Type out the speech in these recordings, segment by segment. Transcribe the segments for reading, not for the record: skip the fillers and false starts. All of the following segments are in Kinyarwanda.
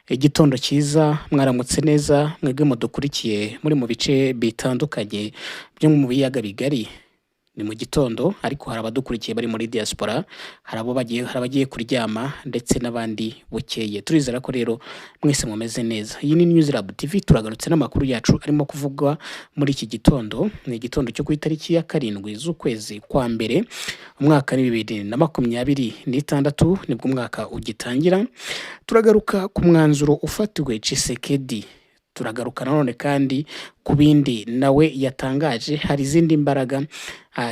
Igitondo cyiza mwaramutse neza mwebwe mudukurikiye muri mu bice bitandukanye byo mu biyaga bigari. Ni mu gitondo ariko hari abadukurikiye bari muri diaspora, hari abagiye kuryama ndetse n'abandi bukeye. Turizera ko rero mwese mumeze neza. Iyi ni News Lab TV, turagarutse n'amakuru yacu arimo kuvugwa muri iki gitondo. Ni igitondo cyo ku itariki ya 7 z'ukwezi kwa mbere, umwaka ni 2026 nibwo umwaka ugitangira. Turagaruka ku mwanzuro ufatiwe Tshisekedi. Turagaruka nanone kandi ku bindi nawe yatangaje, hari izindi mbaraga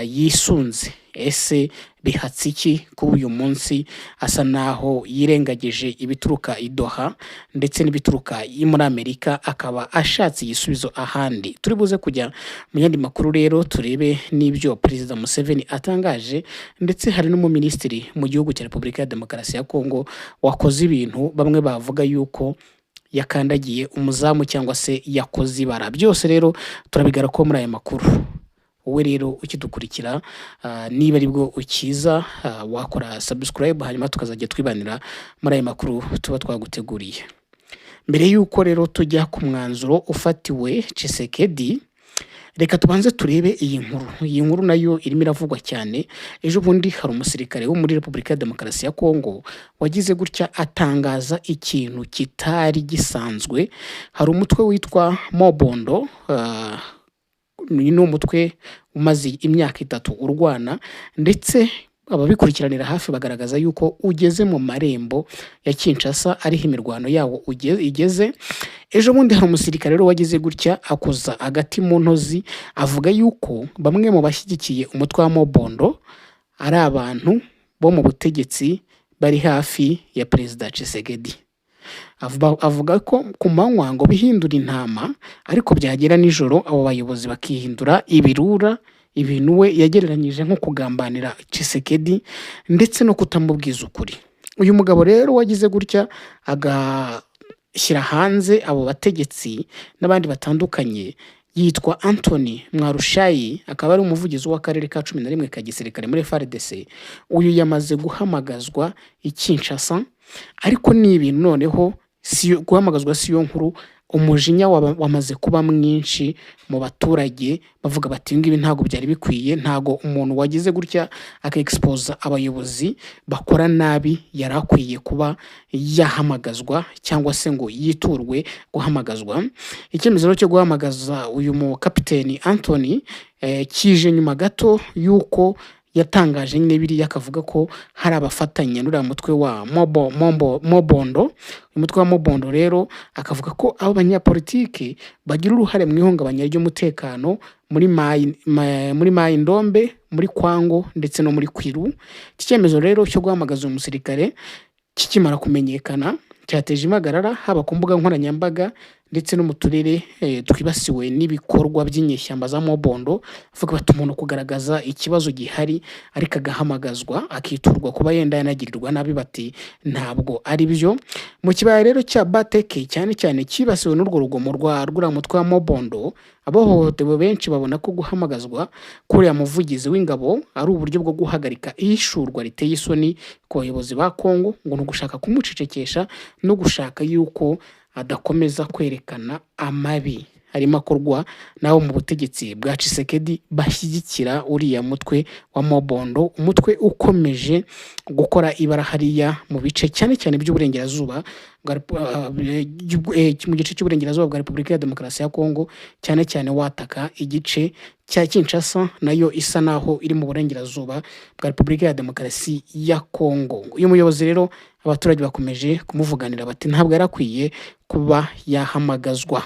yisunze. Ese bihatse iki kuri uyu munsi asa naho yirengagije ibituruka i Doha ndetse n'ibituruka muri Amerika, akaba ashatse igisubizo ahandi. Turi buze kujya mu yandi makuru rero turebe n'ibyo Perezida Museveni atangaje, ndetse hari n'umuminisitiri mu gihugu cya Repubulika ya Demokarasi ya Kongo wakoze ibintu bamwe bavuga yuko yakandagiye umuzamu cyangwa se yakoze ibara. Byose rero turabigarukaho muri aya makuru. Wowe rero ukidukurikira, niba aribwo ukiza, wakora subscribe hanyuma tukazajya twibanira muri aya makuru tuba twaguteguriye. Mbere yuko rero tujya ku mwanzuro ufatiwe Tshisekedi, reka tubanze turebe iyi nkuru. Iyi nkuru nayo irimo iravugwa cyane. Ejo bundi hari umusirikare wo muri Repubulika ya Demokarasi ya Kongo wagize gutya atangaza ikintu kitari gisanzwe. Hari umutwe witwa Mobondo, ni umutwe umaze imyaka 3 urwana, ndetse ababikurikiranira hafi bagaragaza yuko ugeze mu marembo ya Kinshasa, ariho imirwano yawo igeze. Ejo bundi hari umusirikare rero wagize gutya akoza agati mu ntozi, avuga yuko bamwe mu bashyigikiye umutwe wa Mobondo ari abantu bo mu butegetsi bari hafi ya Perezida Tshisekedi. Avuga ko ku manywa ngo bihindura intama, ariko byagera nijoro abo bayobozi bakihindura ibirura, ibintu we yagereranyije nko kugambanira Tshisekedi ndetse no kutamubwiza ukuri. Uyu mugabo rero wagize gutya agashyira hanze abo bategetsi n'abandi batandukanye, yitwa Anthony Mwarushayi, akaba ari umuvugizi w'akarere ka 11 ka gisirikare muri FARDC. Uyu yamaze guhamagazwa i Kinshasa, ariko ni ibintu noneho si guhamagazwa si yo nkuru. Umujinya wamaze kuba mwinshi mu baturage, bavuga bati ngibi ntago byari bikwiye, ntago umuntu wagize gutya aka-expose abayobozi bakora nabi yarakwiye kuba yahamagazwa cyangwa se ngo yiturwe guhamagazwa. Icyemezo cyo guhamagaza uyu mu kapiteni Anthony kije nyuma gato yuko yatangaje nyine biri yakavuga ko hari abafatanya n'uriya mutwe wa Mobondo. Umutwe wa Mobondo rero akavuga ko abo banyapolitike bagira uruhare mu ihungabanya ry'umutekano muri Mai Ndombe, muri Kwango ndetse no muri Kwilu. Icyemezo rero cyo guhamagaza umusirikare kikimara kumenyekana cyateje impagarara haba ku mbuga nkoranyambaga ndetse no mu turere twibasiwe n'ibikorwa by'inyeshyamba za Mobondo. Avuga bati umuntu kugaragaza ikibazo gihari ariko agahamagazwa akiturwa kuba yenda yanagirirwa nabi, bati ntabwo ari byo. Mu kibaya rero cya Bateke cyane cyane kibasiwe n'urwo rugomo rwa mutwe wa Mobondo, abohohotewe benshi babona ko guhamagazwa kuri ya muvugizi w'ingabo ari uburyo bwo guhagarika ihishurwa riteye isoni ku bayobozi ba Kongo, ngo no gushaka kumucecekesha no gushaka yuko adakomeza kwerekana amabi harimo akorwa nabo mu butegetsi bwa Tshisekedi bashyigikira uriya mutwe wa Mobondo, umutwe ukomeje gukora ibara hariya mu bice cyane cyane by'uburengerazuba mu gice cy'uburengerazuba bwa Repubulika ya Demokarasi ya Kongo, cyane cyane wataka igice cya Kinshasa nayo isa naho iri mu burengerazuba bwa Repubulika ya Demokarasi ya Kongo. Uyu muyobozi rero abaturage bakomeje kumuvuganira bati ntabwo yarakwiye kuba yahamagazwa.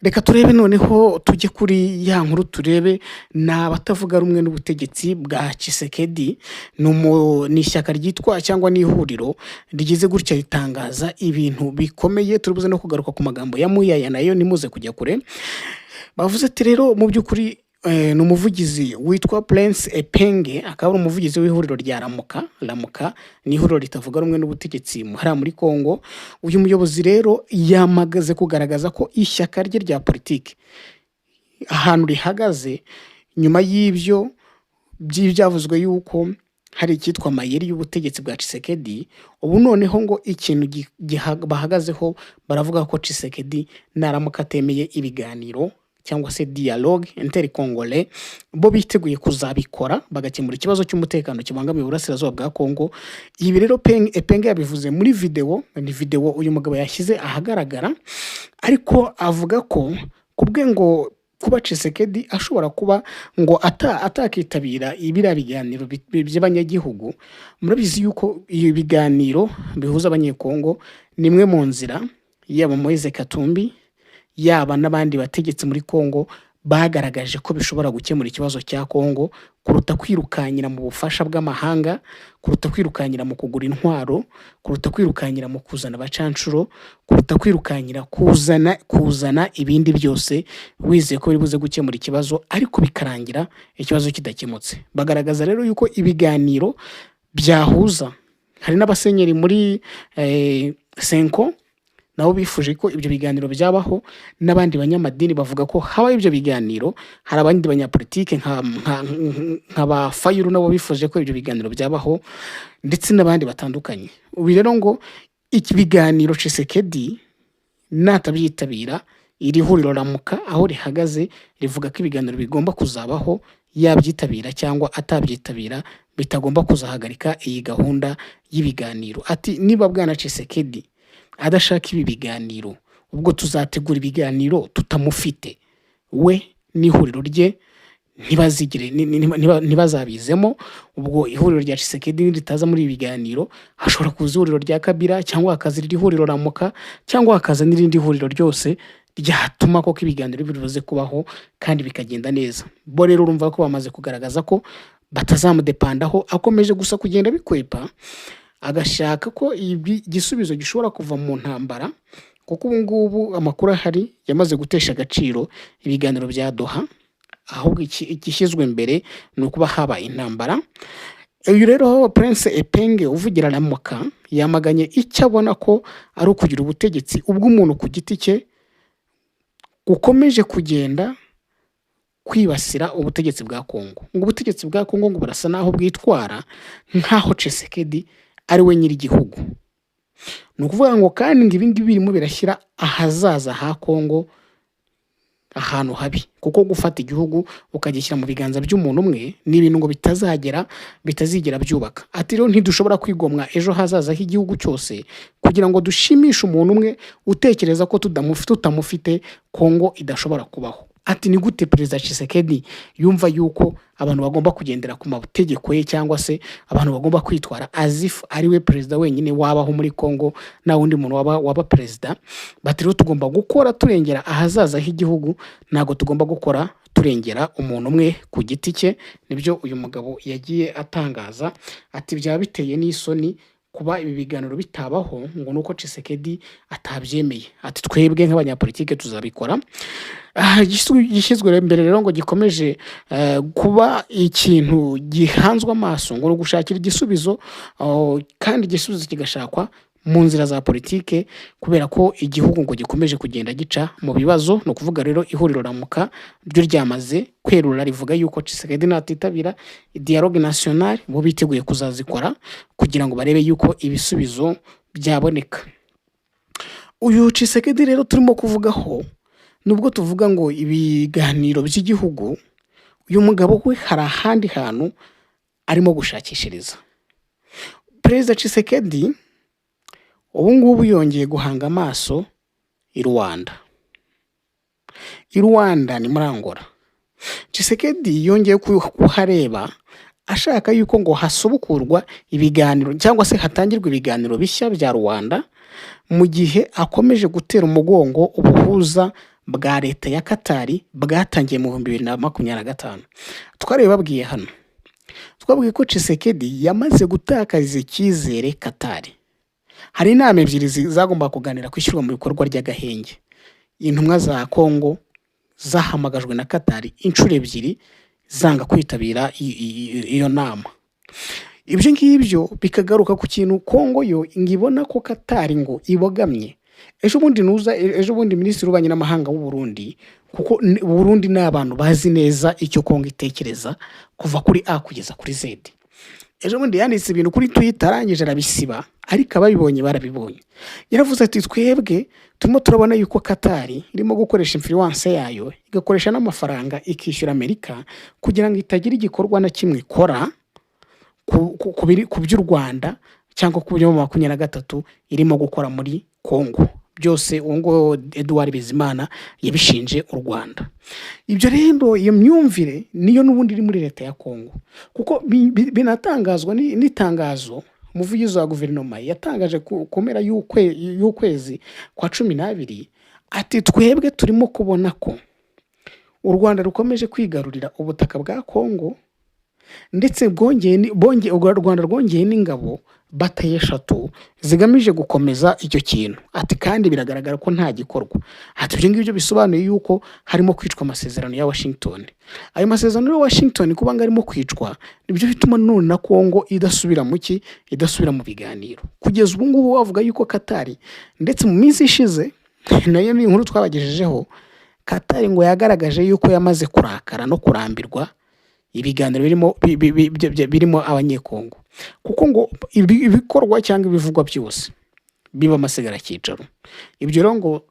Reka turebe noneho tujye kuri ya nkuru, turebe n'abatavuga rumwe n'ubutegetsi bwa Tshisekedi. Ni ishyaka ryitwa cyangwa ni ihuriro rigize gutya ritangaza ibintu bikomeye. Turibuze no kugaruka ku magambo ya Muyaya nayo nimuze kujya kure. Bavuze ati rero mu by'ukuri ni umuvugizi witwa Prince Epenge, akaba ari umuvugizi w'ihuriro rya Lamuka, ni ihuriro ritavuga rumwe n'ubutegetsi muri Kongo. Uyu muyobozi rero yamagaze kugaragaza ko ishyaka rye rya politiki ahantu rihagaze nyuma y'ibyo byavuzwe yuko hari icyitwa amayeri y'ubutegetsi bwa Tshisekedi, ubu noneho ngo ikintu bahagazeho baravuga ko Tshisekedi naramuka atemeye ibiganiro cyangwa se dialogue intercongolais, bo biteguye kuzabikora bagakemura ikibazo cy'umutekano kibangamiye uburasirazuba bwa Kongo. Ibi rero Epenge yabivuze muri video, ni video uyu mugabo yashyize ahagaragara, ariko avuga ko kubwe ngo kuba Tshisekedi ashobora kuba ngo atakitabira ibira biganiro by'abanyagihugu. Murabizi yuko iyo biganiro bihuza abanyekongo nimwe mu nzira yaba Moise Katumbi yaba n'abandi bategetsi muri Kongo bagaragaje ko bishobora gukemura ikibazo cya Kongo kuruta kwirukanyira mu bufasha bw'amahanga, kuruta kwirukanyira mu kugura intwaro, kuruta kwirukanyira mu kuzana abacancuro, kuruta kwirukanyira kuzana ibindi byose wizeye ko bibuze gukemura ikibazo ariko bikarangira ikibazo kidakemutse. Bagaragaza rero yuko ibiganiro byahuza, hari n'abasenyeri muri Senko nabo bifuje ko ibyo biganiro byabaho, n'abandi banyamadini bavuga ko haba ibyo biganiro. Hari abandi banyapolitike nka ba Fayulu nabo bifuje ko ibyo biganiro byabaho, ndetse n'abandi batandukanye. Ubu rero ngo iki biganiro Tshisekedi natabyitabira, iri huriro ramuka aho rihagaze rivuga ko ibiganiro bigomba kuzabaho, yabyitabira cyangwa atabyitabira bitagomba kuzahagarika iyi gahunda y'ibiganiro. Ati niba bwana Tshisekedi adashaka ibi biganiro, ubwo tuzategura ibiganiro tutamufite, we n'ihuriro rye ntibazabizemo. Ubwo ihuriro rya Tshisekedi ritaza muri ibi biganiro, hashobora kuza ihuriro rya Kabila cyangwa hakaza irindi huriro ramuka cyangwa hakaza n'irindi huriro ryose ryatuma koko ibiganiro biruze kubaho kandi bikagenda neza. Bo rero urumva ko bamaze kugaragaza ko batazamudepandaho, akomeje gusa kugenda bikwepa, agashaka ko igisubizo gishobora kuva mu ntambara, kuko ubu ngubu amakuru ahari yamaze gutesha agaciro ibiganiro bya Doha, ahubwo igishyizwe imbere ni ukuba haba intambara. Uyu rero Prince Epenge uvugira ramuka yamaganye icyo abona ko ari ukugira ubutegetsi ubw'umuntu ku giti cye gukomeje kugenda kwibasira ubutegetsi bwa Kongo. Ngo ubutegetsi bwa Kongo ngo barasa naho bwitwara nkaho Tshisekedi ari we nyiri igihugu. Ni ukuvuga ngo kandi ngo ibi ngibi birimo birashyira ahazaza ha Kongo ahantu habi, kuko gufata igihugu ukagishyira mu biganza by'umuntu umwe ni ibintu ngo bitazigera byubaka. Ati rero ntidushobora kwigomwa ejo hazaza h'igihugu cyose kugira ngo dushimishe umuntu umwe utekereza ko tutamufite Kongo idashobora kubaho. Ati ni gute Perezida Tshisekedi yumva yuko abantu bagomba kugendera ku mategeko ye, cyangwa se abantu bagomba kwitwara as ari we perezida wenyine wabaho muri Kongo na wundi muntu waba perezida. Bati rero tugomba gukora turengera ahazaza h'igihugu, ntago tugomba gukora turengera umuntu umwe ku giti cye. Nibyo uyu mugabo yagiye atangaza. Ati byaba biteye n'isoni kuba ibi biganiro bitabaho ngo nuko Tshisekedi atabyemeye. Ati twebwe nk'abanyapolitike tuzabikora. Gishyizwe imbere rero ngo gikomeje kuba ikintu gihanzwe amaso ngo no gushakira igisubizo, kandi igisubizo kigashakwa mu nzira za politike, kubera ko igihugu ngo gikomeje kugenda gica mu bibazo. No kuvuga rero ihuriro ramuka ryo ryamaze kwerura rivuga yuko Tshisekedi natitabira dialogue nationale, bo biteguye kuzazikora kugira ngo barebe yuko ibisubizo byaboneka. Uyu Tshisekedi rero turimo kuvugaho, nubwo tuvuga ngo ibiganiro by'igihugu, uyu mugabo we hari ahandi hantu arimo gushakishiriza. Perezida Tshisekedi ubu ngubu yongeye guhanga amaso i Rwanda. I Rwanda ni muri Angola. Tshisekedi yongeye kuhareba ashaka yuko ngo hasubukurwa ibiganiro cyangwa se hatangirwa ibiganiro bishya bya Rwanda, mu gihe akomeje gutera umugongo ubuhuza bwa leta ya Katari bwatangiye mu 2025. Twari babwiye hano, twabwiye ko Tshisekedi yamaze gutakaza icyizere Katari. Hari inama ebyiri zagomba kuganira kwishyirwa mu bikorwa ry'agahenge. Intumwa za Kongo zahamagajwe na Katari inshuro ebyiri zanga kwitabira iyo nama. Ibyo ngibyo bikagaruka ku kintu Kongo yo ngibona ko Katari ngo ibogamye. Ejo bundi minisitiri w'ububanyi n'amahanga w'u Burundi, kuko Burundi n'abantu bazi neza icyo Kongo itekereza kuva kuri A kugeza kuri Z. ejo bundi yanditse ibintu kuri Twitter arangije arabisiba, ariko ababibonye barabibonye. Yaravuze ati twebwe turimo turabona yuko Qatar irimo gukoresha influence yayo, igakoresha n'amafaranga ikishyura Amerika kugira ngo itagira igikorwa na kimwe ikora ku by'u Rwanda cyangwa ku byo mu 2023 irimo gukora muri Congo. Byose ngo Edouard Bizimana yabishinje u Rwanda. Ibyo rero iyo myumvire niyo n'ubundi iri muri leta ya Congo, kuko binatangazwa n'itangazo umuvugizi wa guverinoma yatangaje kumera y'ukwezi kwa 12 ati twebwe turimo kubona ko u Rwanda rukomeje kwigarurira ubutaka bwa Congo, ndetse u Rwanda rwongeye n'ingabo bataye 3 zigamije gukomeza icyo kintu. Ati kandi biragaragara ko nta gikorwa. Ati ibyo ngibyo bisobanuye yuko harimo kwicwa amasezerano ya Washington. Ayo masezerano ya Washington kuba ngarimo kwicwa nibyo bituma none na Congo idasubira mu biganiro. Kugeza ubu ngubu bavuga yuko Qatar, ndetse mu minsi ishize nayo ni inkuru twabagejejeho, Qatar ngo yagaragaje yuko yamaze kurakara no kurambirwa ibiganiro birimo abanyekongo, kuko ngo ibikorwa cyangwa ibivugwa byose biba amasigara cyicaro. Ibyo rero ngo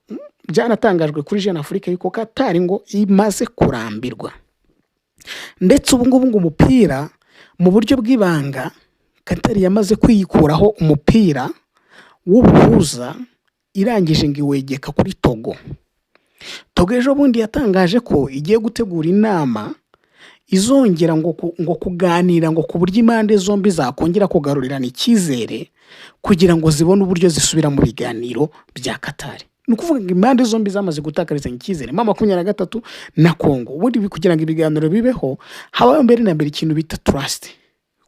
byanatangajwe kuri Jeune Afrique yuko Qatar ngo imaze kurambirwa, ndetse ubu ngubu ngo umupira mu buryo bw'ibanga Qatar yamaze kwiyikuraho umupira w'ubuhuza, irangije ngo iwegeka kuri Togo. Togo ejo bundi yatangaje ko igiye gutegura inama izongera ngo kuganira ngo ku buryo impande zombi zakongera kugarurirana icyizere kugira ngo zibone uburyo zisubira mu biganiro bya Qatar. Ni ukuvuga ngo impande zombi zamaze gutakariza icyizere mu 2023 na Congo. Ubundi kugira ngo ibiganiro bibeho habaho mbere na mbere ikintu bita trust,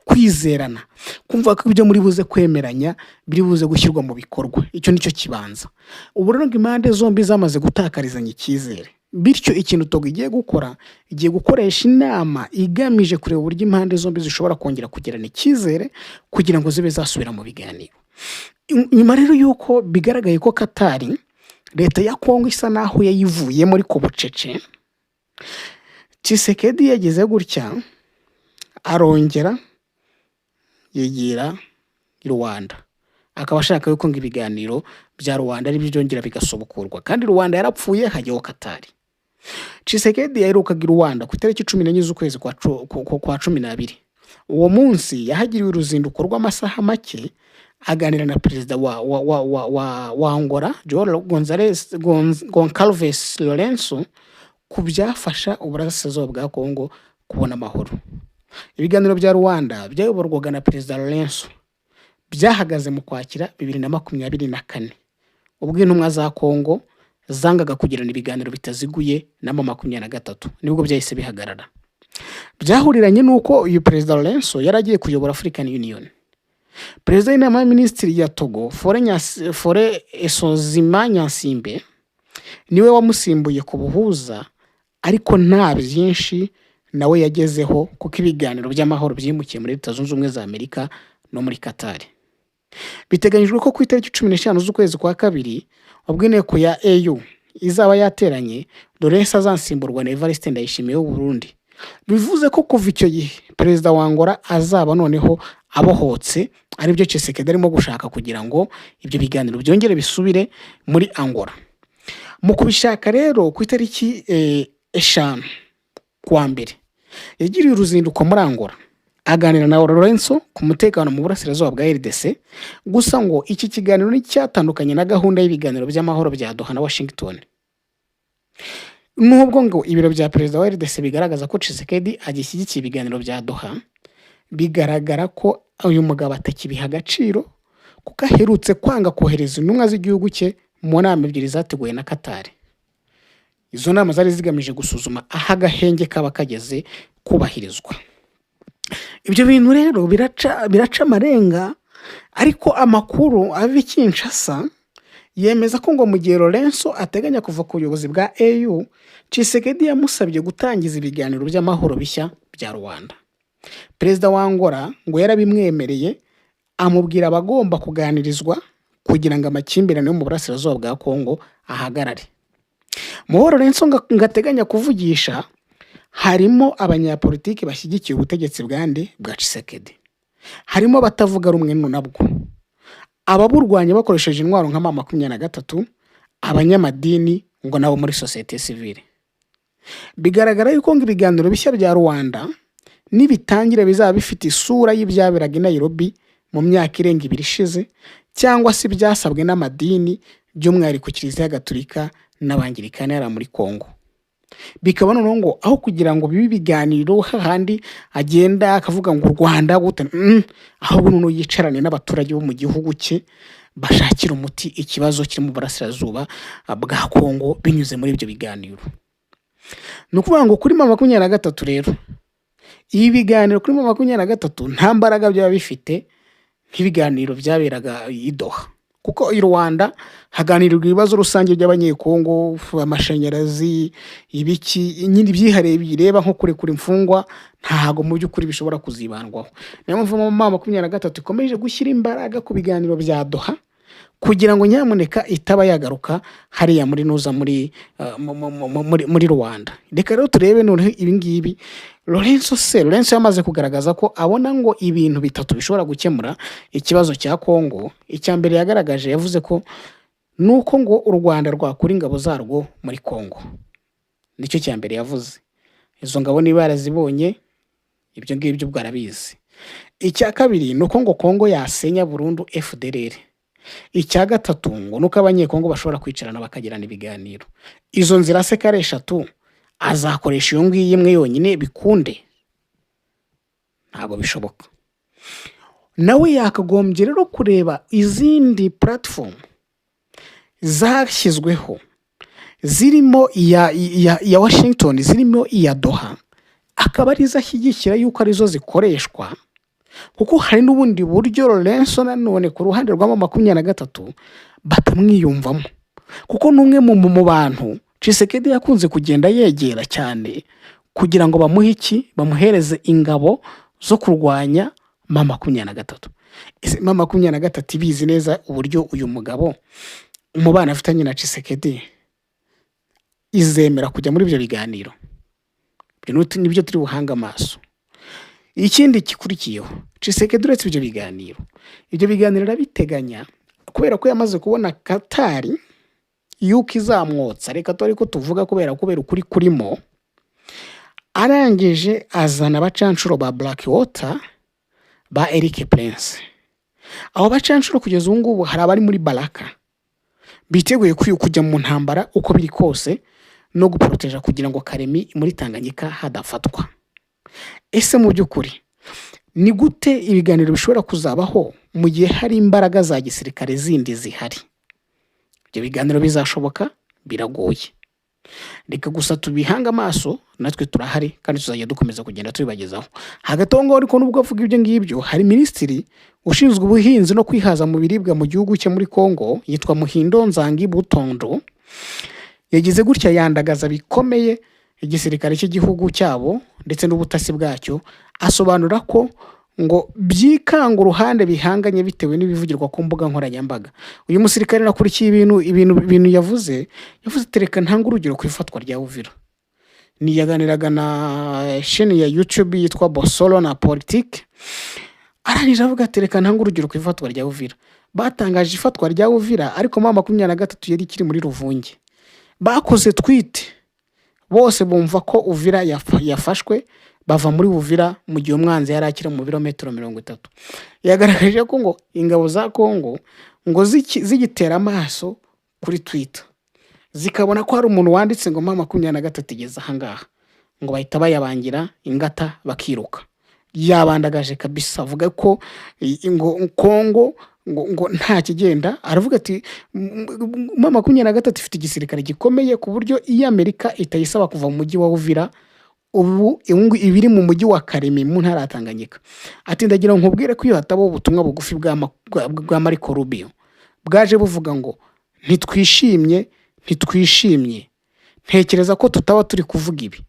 kwizerana, kumva ko ibyo muri buze kwemeranya biri buze gushyirwa mu bikorwa. Icyo nicyo kibanza. Ubu rero ngo impande zombi zamaze gutakarizanya icyizere, bityo ikintu Togo igiye gukora, igiye gukoresha inama igamije kureba uburyo impande zombi zishobora kongera kugirana icyizere kugira ngo zibe zasubira mu biganiro. Nyuma rero yuko bigaragaye ko Qatar leta ya Congo isa naho yayivuye muri ko bucece, Tshisekedi yageze gutya arongera yegira Rwanda, akaba ashaka yuko ngo ibiganiro bya Rwanda ari byongera bigasobukurwa, kandi Rwanda yarapfuye hajyaho Qatar. Tshisekedi yaherukaga Rwanda ku itariki 14 z'ukwezi kwa 12. Uwo munsi yahagiriwe uruzinduko rw'amasaha make aganira na perezida wa Angola João Gonçalves Lourenço ku byafasha uburasirazuba bwa Congo kubona amahoro. Ibiganiro bya Rwanda byayoborwaga na perezida Lourenço byahagaze mu Kwakira 2024, ubwo intumwa za Congo zangaga kugirana ibiganiro bitaziguye na 2023 nibwo byahise bihagarara. Byahuriranye nuko uyu perezida Lourenço yaragiye kuyobora African Union. Perezida w'inama y'Aminisitiri ya Togo Fore Esozima Nyansimbe niwe wamusimbuye ku buhuza, ariko nta byinshi nawe yagezeho kuko ibiganiro by'amahoro byimukiye muri Leta Zunze Ubumwe za Amerika no muri Qatar. Biteganyijwe ko ku itariki 15 z'ukwezi kwa 2 ubwo inteko ya AU izaba yateranye, Lourenço azansimburwa na Evariste Ndayishimiye w'u Burundi. Bivuze ko kuva icyo gihe perezida wa Angola azaba noneho abohotse, ari byo Tshisekedi arimo gushaka kugira ngo ibyo biganiro byongere bisubire muri Angola. Mu kubishaka rero ku itariki 5 kwa mbere yagiriye uruzinduko muri Angola aganira na Lourenço ku mutekano mu burasirazuba bwa RDC. Gusa ngo iki kiganiro ni cyatandukanye na gahunda y'ibiganiro by'amahoro bya Doha na Washington. Nubwo ngo ibiro bya perezida wa RDC bigaragaza ko Tshisekedi agishyigikiye ibiganiro bya Doha, bigaragara ko uyu mugabo atakibiha agaciro kuko aherutse kwanga kohereza intumwa z'igihugu cye mu nama ebyiri zateguwe na Qatar. Izo nama zari zigamije gusuzuma aho agahenge kaba kageze kubahirizwa. Ibyo bintu rero biraca amarenga, ariko amakuru ava Kinshasa yemeza ko ngo mu gihe Lourenço ateganya kuva ku buyobozi bwa AU, Tshisekedi yamusabye gutangiza ibiganiro by'amahoro bishya bya Rwanda. Perezida wa Angola ngo yarabimwemereye, amubwira abagomba kuganirizwa kugira ngo amakimbirane yo mu burasirazuba bwa Congo ahagarare. Mu Lourenço ngateganya kuvugisha harimo abanyapolitiki bashyigikiye ubutegetsi bwa Tshisekedi. harimo abatavuga rumwe nabwo, ababurwanya bakoresheje intwaro nka M23, abanyamadini ngo nabo muri societe civile. Bigaragara yuko ngo ibiganiro bishya bya Rwanda nibitangira bizaba bifite isura y'ibyaberaga i Nairobi mu myaka irenga 2 ishize, cyangwa se byasabwe n'amadini by'umwihariko Kiliziya Gatolika n'Abangirikani yari muri Kongo. Bikaba noneho ngo aho kugira ngo bibe ibiganiro hahandi agenda akavuga ngo u Rwanda gute, ahubwo noneho yicarane n'abaturage bo mu gihugu cye bashakira umuti ikibazo kiri mu burasirazuba bwa Kongo binyuze muri ibyo biganiro. Nukuvuga ngo kuri M23 rero, ibi biganiro kuri M23 nta mbaraga byaba bifite nk'ibiganiro byaberaga i Doha, kuko i Rwanda haganirirwa ibibazo rusange by'abanyekongo, amashanyarazi, ibiki nyine byihariye bireba nko kurekura imfungwa, ntago mu by'ukuri bishobora kuzibandwaho. Niyo mpamvu M23 ikomeje gushyira imbaraga ku biganiro bya Doha kugira ngo nyamuneka itaba yagaruka hariya muri nuza muri Rwanda. Reka rero turebe noneho ibi ngibi Lorenzo yamaze kugaragaza ko abona ngo ibintu bitatu bishobora gukemura ikibazo cya Kongo. Icya mbere yagaragaje, yavuze ko nuko ngo u Rwanda rwakura ingabo zarwo muri Kongo. Nicyo cya mbere yavuze. Izo ngabo niba yarazibonye, ibyo ngibyo bwarabizi. Icya kabiri nuko ngo Kongo yasenya burundu FDLR. Icya gatatu ngo nuko abanyekongo bashobora kwicarana bakagirana ibiganiro. Izo nzira se kare 3 azakoresha iyo ngiyi imwe yonyine bikunde? Ntabwo bishoboka. Nawe yakagombye rero kureba izindi platform zashyizweho, zirimo ya Washington, zirimo iya Doha, akaba ari zashyigikira yuko arizo zikoreshwa, kuko hari n'ubundi buryo Lorenzo nanone ku ruhande rwa M23 batamwiyumvamo, kuko numwe mu bantu Tshisekedi yakunze kugenda yegera cyane kugira ngo bamuhe iki, bamuhereze ingabo zo kurwanya M23. Ese M23 ibizi neza uburyo uyu mugabo umubana afitanye na Tshisekedi izemera kujya muri ibyo biganiro? Nibyo turi buhanga amaso. Ikindi kikurikiyeho, Tshisekedi uretse ibyo biganiro arabiteganya kubera ko yamaze kubona Katari yuko izamwotsa. Reka to ariko tuvuga kubera ukuri kurimo, arangije azana abacanshuro ba Blackwater ba Eric Prince. Abo bacanshuro kugeza ubu ngubu hari abari muri Baraka biteguye kujya mu ntambara uko biri kose no guproteja kugira ngo Karemi muri Tanganyika hadafatwa. Ese mu by'ukuri ni gute ibiganiro bishobora kuzabaho mu gihe hari imbaraga za gisirikare zindi zihari? Ibyo biganiro bizashoboka? Biragoye. Reka gusa tubihanga amaso, natwe turahari kandi tuzajya dukomeza kugenda tubibagezaho. Hagati aho ngaho ariko nubwo avuga ibyo ngibyo, hari minisitiri ushinzwe ubuhinzi no kwihaza mu biribwa mu gihugu cye muri Kongo, yitwa Muhindo Nzangi Butondo, yagize gutya yandagaza bikomeye igisirikare cy'igihugu cyabo ndetse n'ubutasi bwacyo, asobanura ko ngo byikanga uruhande bihanganye bitewe n'ibivugirwa ku mbuga nkoranyambaga. Uyu musirikare nakurikiye ibintu yavuze tereka ntanga urugero ku ifatwa rya Uvira. Niyaganiraga na chaîne ya YouTube yitwa Bosolo na Politique, arangije avuga tereka ntanga urugero ku ifatwa rya Uvira. Batangaje ifatwa rya Uvira ariko M23 yari kiri muri Ruvunge. Bakoze tweet bose bumva ko Uvira yafashwe, bava muri Uvira mu gihe umwanzi yari akira mu birometero 30. Yagaragaje ko ngo ingabo za Kongo ngo zigitera amaso kuri Twitter, zikabona ko hari umuntu wanditse ngo M23 igeze ahangaha, ngo bahita bayabangira ingata bakiruka. Yabandagaje kabisa, avuga ko ngo Kongo ngo nta kigenda. Aravuga ati M23 ifite igisirikare gikomeye ku buryo iyo Amerika itayisaba kuva mu mujyi wa Uvira, ubu ibiri mu mujyi wa Karemi mu ntara ya Tanganyika. Ati ndagira nkubwire ko iyo hataba ubutumwa bugufi bwa Marco Rubio bwaje buvuga ngo ntitwishimye, ntekereza ko tutaba turi kuvuga ibi.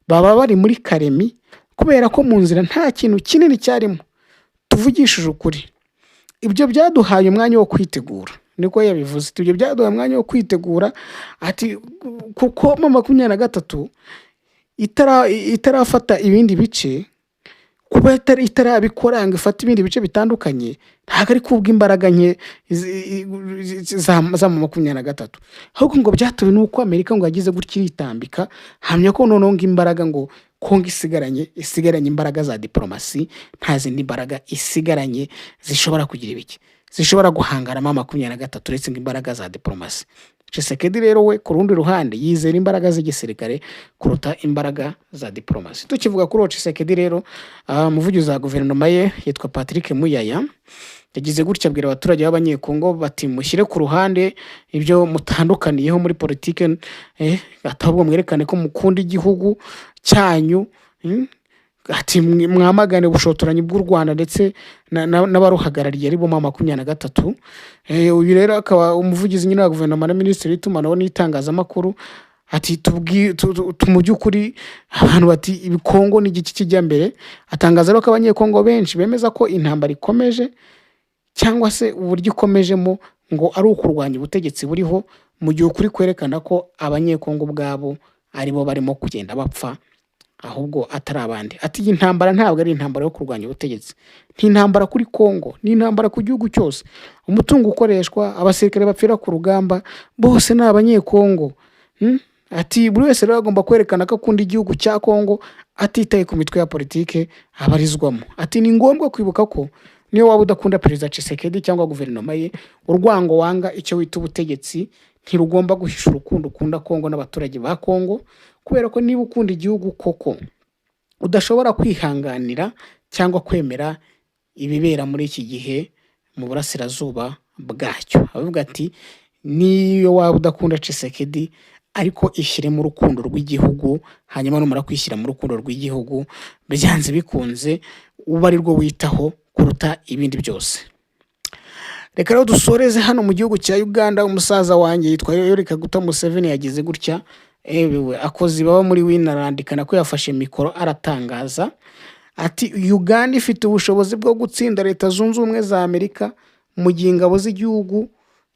Baba bari muri Karemi kubera ko mu nzira nta kintu kinini cyarimo. Tuvugishije ukuri, ibyo byaduhaye umwanya wo kwitegura. Niko yabivuze, ibyo byaduhaye umwanya wo kwitegura. Ati kuko M23 itarafata ibindi bice, kuba itarabikora ngo ifate ibindi bice bitandukanye ntabwo ari kubwo imbaraga nke za M23, ahubwo ngo byatewe n'uko Amerika ngo yagize gutya iritambika, hamya ko noneho ngo imbaraga ngo Kongo isigaranye imbaraga za diplomasi, nta zindi mbaraga isigaranye zishobora kugira ibiki, zishobora guhangana na M23 uretse ngo imbaraga za diplomasi. Tshisekedi rero we ku rundi ruhande yizera imbaraga z'igisirikare kuruta imbaraga za diplomasi. Tukivuga kuri Tshisekedi rero, umuvugizi wa guverinoma ye yitwa Patrick Muyaya yagize gutya abwira abaturage b'Abanyekongo bati mushyire ku ruhande ibyo mutandukaniyeho muri politike, atabwo mwerekane ko mukunda igihugu cyanyu, ati mwamagane ubushotoranyi bw'u Rwanda ndetse n'abaruhagarariye ari bo M23. Uyu rero akaba umuvugizi nyine wa guverinoma na minisitiri w'itumanaho n'itangazamakuru, ati mu by'ukuri abantu bati ibikongo ni igiki kijya mbere. Atangaza rero ko Abanyekongo benshi bemeza ko intambara ikomeje cyangwa se uburyo ikomejemo ngo ari ukurwanya ubutegetsi buriho, mu gihe ukuri kwerekana ko Abanyekongo ubwabo aribo barimo kugenda bapfa ahubwo atari abandi. Ati iyi ntambara ntabwo ari intambara yo kurwanya ubutegetsi, ni intambara kuri Kongo, ni intambara ku gihugu cyose. Umutungo ukoreshwa, abasirikare bapfira ku rugamba bose ni Abanyekongo. Ati buri wese rero agomba kwerekana ko akunda igihugu cya Kongo atitaye ku mitwe ya politike abarizwamo. Ati ni ngombwa kwibuka ko niyo waba udakunda Perezida Tshisekedi cyangwa guverinoma ye, urwango wanga icyo wita ubutegetsi ntirugomba guhisha urukundo ukunda Kongo n'abaturage ba Kongo, kubera ko niba ukunda igihugu koko udashobora kwihanganira cyangwa kwemera ibibera muri iki gihe mu burasirazuba bwacyo. Avuga ati niyo waba udakunda Tshisekedi ariko ishyire mu rukundo rw'igihugu, hanyuma numara kwishyira mu rukundo rw'igihugu byanze bikunze uba ari rwo witaho kuruta ibindi byose. Reka rero dusoreze hano mu gihugu cya Uganda. Umusaza wanjye yitwa Yoweri Kaguta Museveni yagize gutya, akozi baba muri Winland kana ko yafashe mikoro aratangaza ati Uganda ifite ubushobozi bwo gutsinda Leta Zunze Ubumwe za Amerika mu gihe ingabo z'igihugu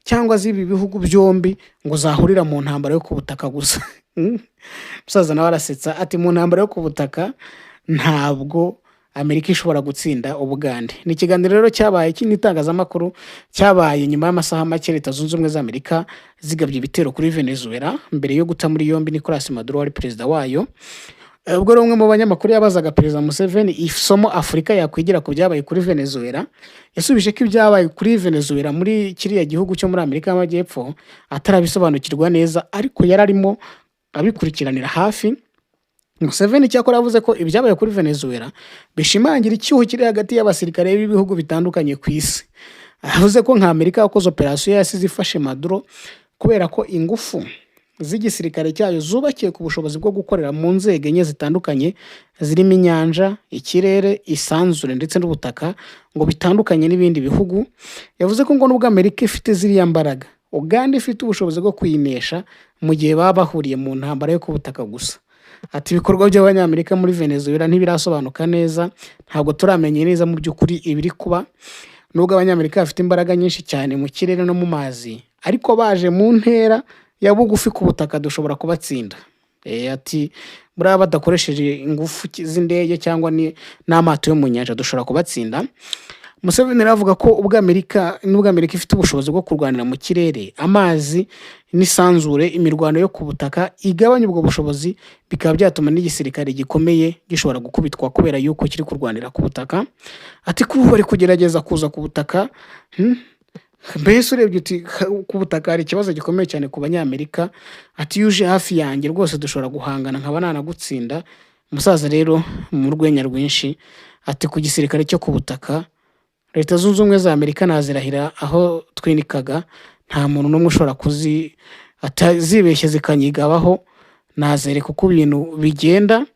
cyangwa z'ibi bihugu byombi ngo zahurira mu ntambara yo ku butaka gusa. Umusaza nawe arasetsa ati mu ntambara yo ku butaka ntabwo Amerika ishobora gutsinda Ubugande. Ni ikiganiro rero cyabaye cy'itangazamakuru cyabaye nyuma y'amasaha make Leta Zunze Ubumwe za Amerika zigabye ibitero kuri Venezuela mbere yo guta muri yombi Nicolas Maduro wari perezida wayo. Ubwo rumwe mu banyamakuru yabazaga Perezida Museveni isomo Afurika yakwigira ku byabaye kuri Venezuela, yasubije ko ibyabaye kuri Venezuela muri kiriya gihugu cyo muri Amerika y'Amajyepfo atarabisobanukirwa neza, ariko yararimo abikurikiranira hafi. Museveni cyakora yavuze ko ibyabaye kuri Venezuela bishimangira icyuho kiri hagati y'abasirikare b'ibihugu bitandukanye ku isi. Avuze ko nka Amerika yakoze operasiyo yasize ifashe Maduro kubera ko ingufu z'igisirikare cyayo zubakiye ku bushobozi bwo gukorera mu nzego enye zitandukanye zirimo inyanja, ikirere, isanzure ndetse n'ubutaka, ngo bitandukanye n'ibindi bihugu. Yavuze ko ngo nubwo Amerika ifite ziriya mbaraga, Uganda ifite ubushobozi bwo kuyinesha mu gihe baba bahuriye mu ntambara yo ku butaka gusa. Ati ibikorwa by'Abanyamerika muri Venezuela ntibirasobanuka neza, ntabwo turamenye neza mu by'ukuri ibiri kuba, nubwo Abanyamerika bafite imbaraga nyinshi cyane mu kirere no mu mazi, ariko baje mu ntera ya bugufi ku butaka dushobora kubatsinda. Ati buriya badakoresheje ingufu z'indege cyangwa n'amato yo mu nyanja dushobora kubatsinda. Museveni aravuga ko nubwo Amerika ifite ubushobozi bwo kurwanira mu kirere, amazi n'isanzure, imirwano yo ku butaka igabanya ubwo bushobozi, bikaba byatuma n'igisirikare gikomeye gishobora gukubitwa kubera yuko kiri kurwanira ku butaka. Ati kuba bari kugerageza kuza ku butaka, mbese urebye uti ku butaka hari ikibazo gikomeye cyane ku Banyamerika. Ati yuje hafi yanjye rwose dushobora guhangana nkaba nanagutsinda. Umusaza rero mu rwenya rwinshi ati ku gisirikare cyo ku butaka Leta Zunze Ubumwe za Amerika nazirahira aho twinikaga, nta muntu n'umwe ushobora atazibeshye zikanyigabaho, nazereka uko ibintu bigenda.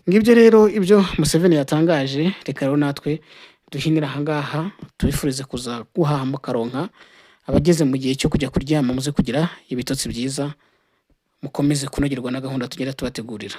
Ngibyo rero ibyo Museveni yatangaje. Reka rero natwe duhinira ahangaha, tubifurize kuza guhaha mukaronka, abageze mu gihe cyo kujya kuryama muze kugira ibitotsi byiza, mukomeze kunogerwa na gahunda tugenda tubategurira.